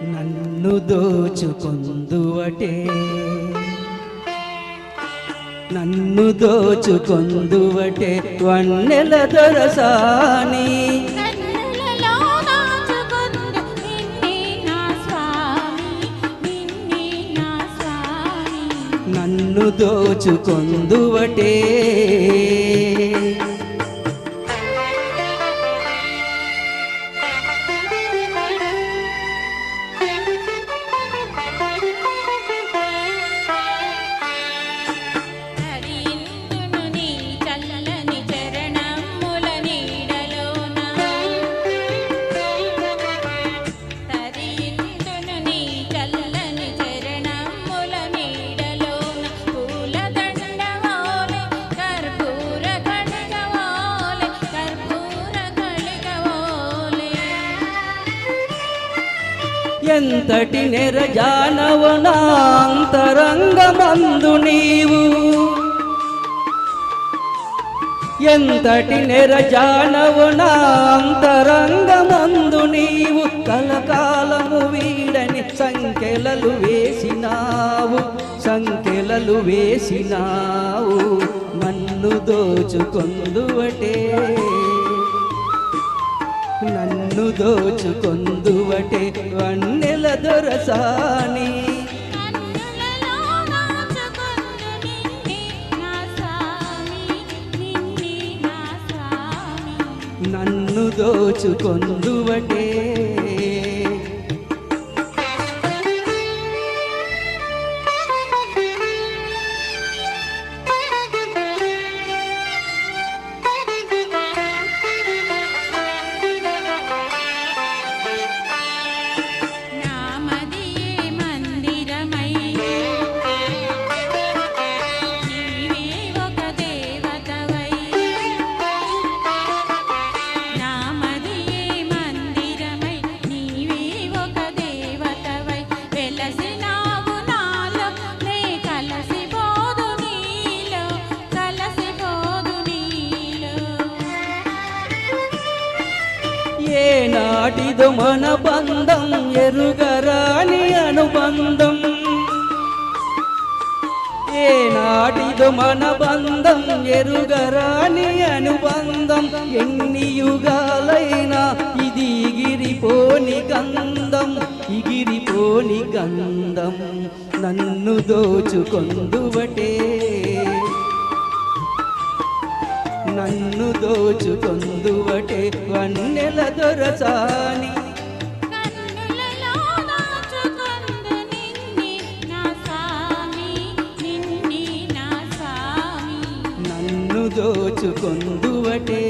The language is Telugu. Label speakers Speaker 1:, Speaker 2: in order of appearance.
Speaker 1: నన్ను దోచుకొందువటే నన్ను దోచుకొందువటే వన్నెల దొరసాని నన్ను దోచుకొందువటే ఎంతటి నెరజానవు నా అంతరంగమందు నీవు ఎంతటి నెరజానవు నా అంతరంగమందు నీవు కలకాలము వీడని సంకెలలు వేసినావు నన్ను దోచుకొందువటే నన్ను దోచుకొందువటే వన్నెల దొరసాని నన్ను దోచుకొందువటే ఏనాటిదో మన బంధం ఎరుగరాని అనుబంధం ఏనాటిదో మన బంధం ఎరుగరాని అనుబంధం ఎన్ని యుగాలైనా ఇది ఎగిరిపోని గంధం నన్ను దోచుకొందువటే నన్ను దోచుకొందువటే వన్నెల దొరసాని నన్ను దోచుకొందువటే